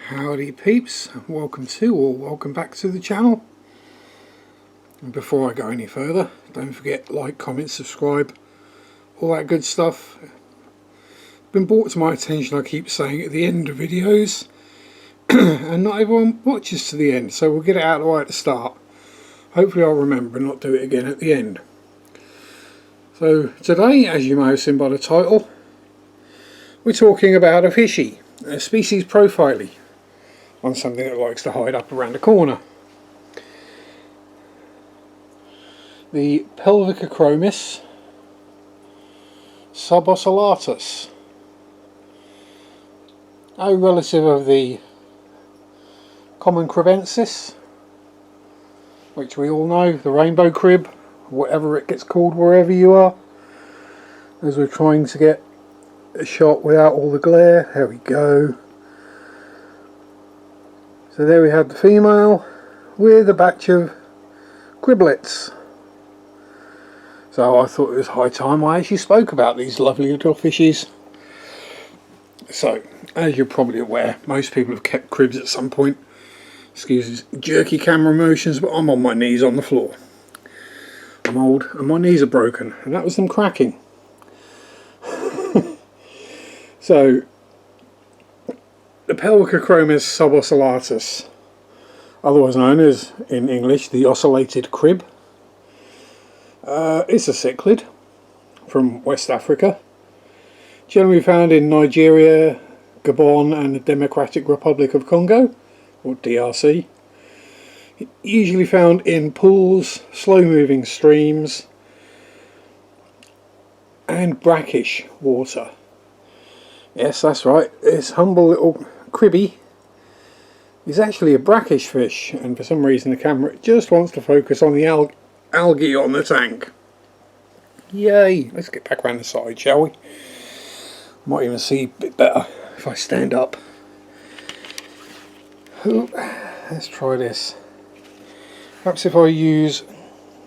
Howdy peeps, welcome to or welcome back to the channel. And before I go any further, don't forget like, comment, subscribe, all that good stuff. Been brought to my attention, I keep saying at the end of videos and not everyone watches to the end, so we'll get it out of the way at the start. Hopefully I'll remember and not do it again at the end. So today, as you may have seen by the title, we're talking about a fishy, a species profiling on something that likes to hide up around the corner. The Pelvicachromis Subocellatus, a relative of the common kribensis, which we all know, the rainbow crib, whatever it gets called wherever you are. As we're trying to get a shot without all the glare, there we go. So there we have the female with a batch of criblets. So I thought it was high time I actually spoke about these lovely little fishies. So, as you're probably aware, most people have kept cribs at some point. Excuse jerky camera motions, but I'm on my knees on the floor. I'm old and my knees are broken, and that was them cracking. So, the Pelvicachromis Subocellatus, otherwise known as, in English, the ocellated crib, it's a cichlid from West Africa, generally found in Nigeria, Gabon and the Democratic Republic of Congo, or DRC. Usually found in pools, slow moving streams and brackish water. Yes, that's right, this humble little cribby is actually a brackish fish, and for some reason the camera just wants to focus on the algae on the tank. Yay! Let's get back around the side, shall we? Might even see a bit better if I stand up. Ooh, let's try this. Perhaps if I use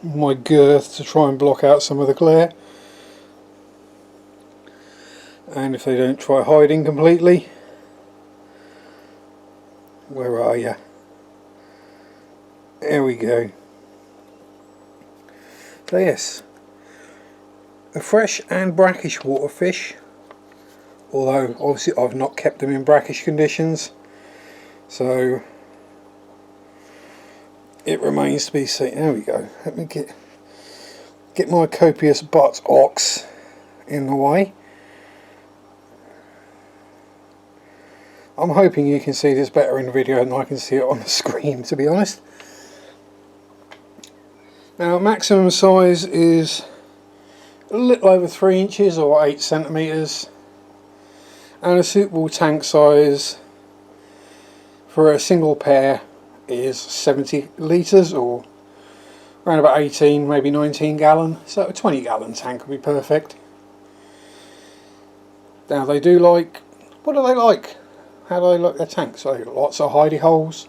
my girth to try and block out some of the glare, and if they don't try hiding completely. Where are you? There we go. So yes, a fresh and brackish water fish, although obviously I've not kept them in brackish conditions, so it remains to be seen. There we go. Let me get my copious butt ox in the way. I'm hoping you can see this better in the video than I can see it on the screen, to be honest. Now, maximum size is a little over 3 inches or 8 centimeters, and a suitable tank size for a single pair is 70 litres, or around about 18, maybe 19 gallon. So a 20 gallon tank would be perfect. Now they do like, what do they like? How do they like their tanks? So lots of hidey holes.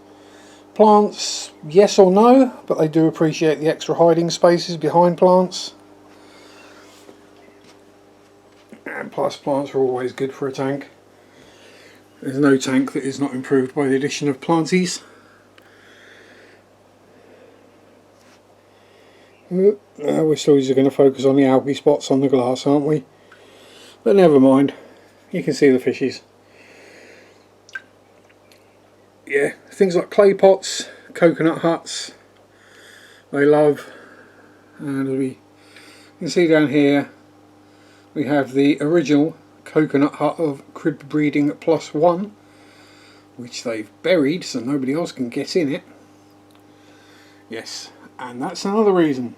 Plants, yes or no, but they do appreciate the extra hiding spaces behind plants. And plus plants are always good for a tank. There's no tank that is not improved by the addition of planties. We're still just going to focus on the algae spots on the glass, aren't we? But never mind, you can see the fishies. Yeah, things like clay pots, coconut huts, they love. And as we can see down here, we have the original coconut hut of crib breeding +1, which they've buried so nobody else can get in it. Yes, and that's another reason.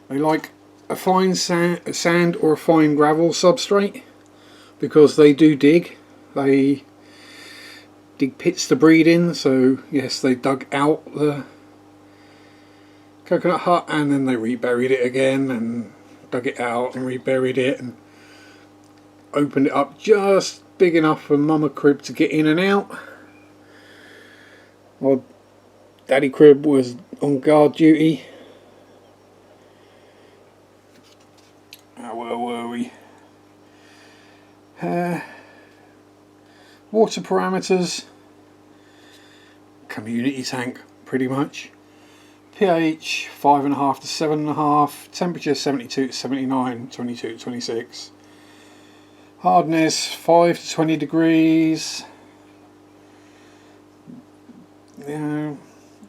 They like a fine sand or a fine gravel substrate, because they do dig. They dig pits to breed in, so yes, they dug out the coconut hut and then they reburied it again and dug it out and reburied it and opened it up just big enough for Mama Crib to get in and out. Well, Daddy Crib was on guard duty. Where were we? Water parameters, community tank pretty much. pH 5.5 to 7.5, temperature 72 to 79, 22 to 26. Hardness 5 to 20 degrees. You know,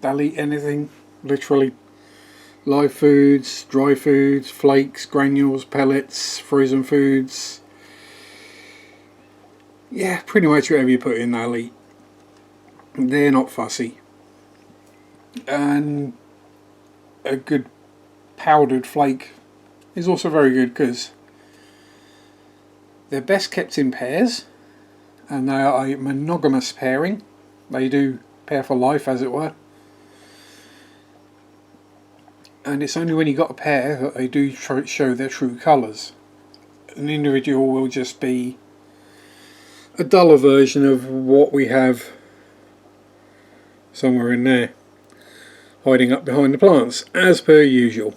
they'll eat anything, literally. Live foods, dry foods, flakes, granules, pellets, frozen foods. Yeah, pretty much whatever you put in they'll eat. They're not fussy. And a good powdered flake is also very good because they're best kept in pairs, and they are a monogamous pairing. They do pair for life, as it were. And it's only when you got a pair that they do show their true colours. An individual will just be a duller version of what we have somewhere in there, hiding up behind the plants, as per usual.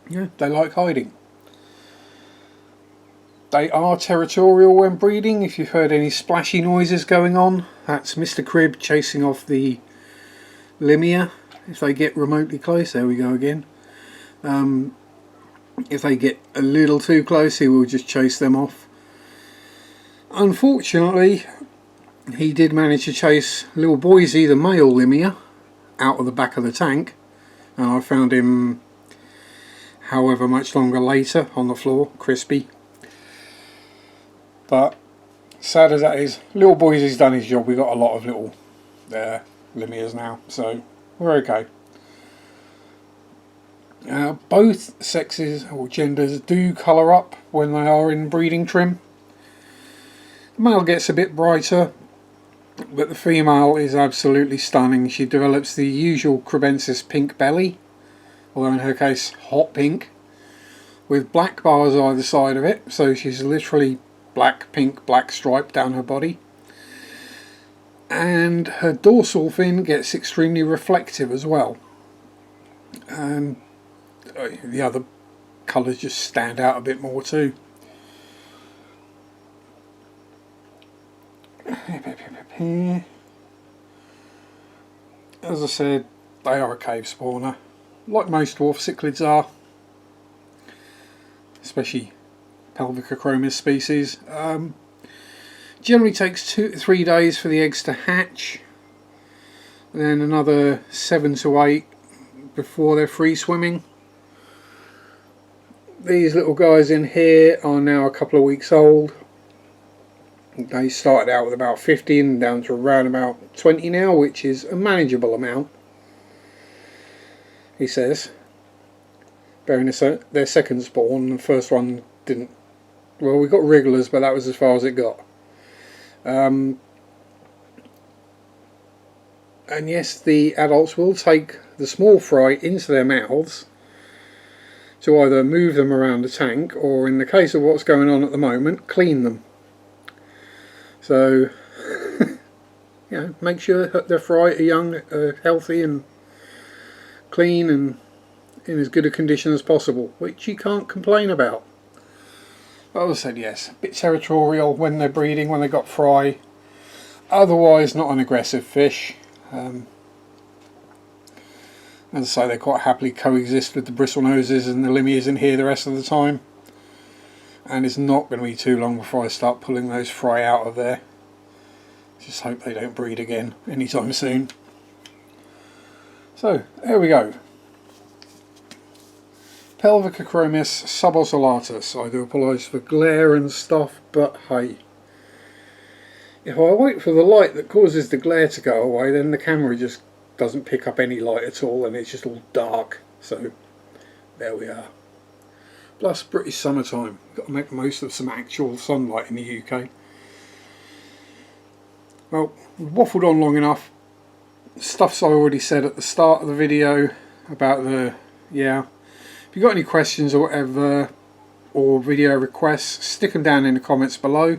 Yeah, they like hiding. They are territorial when breeding. If you've heard any splashy noises going on, that's Mr. Crib chasing off the limia. If they get remotely close, there we go again. If they get a little too close, he will just chase them off. Unfortunately, he did manage to chase little Boise, the male limia, out of the back of the tank, and I found him however much longer later on the floor, crispy. But sad as that is, little Boise's done his job. We've got a lot of little limias now, so we're okay. Both sexes or genders do colour up when they are in breeding trim. The male gets a bit brighter, but the female is absolutely stunning. She develops the usual kribensis pink belly, although in her case hot pink, with black bars either side of it, so she's literally black, pink, black stripe down her body. And her dorsal fin gets extremely reflective as well. And the other colours just stand out a bit more too. As I said, they are a cave spawner, like most dwarf cichlids are, especially Pelvicachromis species. Generally takes 2 to 3 days for the eggs to hatch, then another 7 to 8 before they're free swimming. These little guys in here are now a couple of weeks old. They started out with about 15 down to around about 20 now, which is a manageable amount, he says. Bearing their second spawn, the first one didn't. Well, we got wrigglers, but that was as far as it got. And yes, the adults will take the small fry into their mouths to either move them around the tank, or in the case of what's going on at the moment, clean them. So, make sure that their fry are young, healthy and clean and in as good a condition as possible, which you can't complain about. But as I said, yes, a bit territorial when they're breeding, when they got fry. Otherwise, not an aggressive fish. As I say, they quite happily coexist with the bristlenoses and the limias in here the rest of the time. And it's not going to be too long before I start pulling those fry out of there. Just hope they don't breed again anytime soon. So, there we go. Pelvicachromis Subocellatus. I do apologise for glare and stuff, but hey. If I wait for the light that causes the glare to go away, then the camera just doesn't pick up any light at all and it's just all dark. So, there we are. Plus British summertime, got to make the most of some actual sunlight in the UK. Well, we've waffled on long enough. Stuff's I already said at the start of the video about the, if you've got any questions or whatever, or video requests, stick them down in the comments below.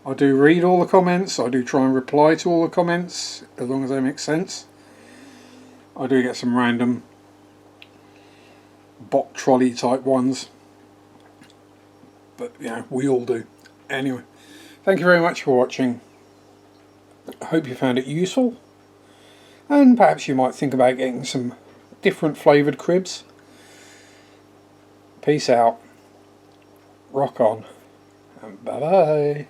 I do read all the comments, I do try and reply to all the comments, as long as they make sense. I do get some random bot trolley type ones, but we all do. Anyway, thank you very much for watching. I hope you found it useful, and perhaps you might think about getting some different flavoured cribs. Peace out, rock on, and bye bye.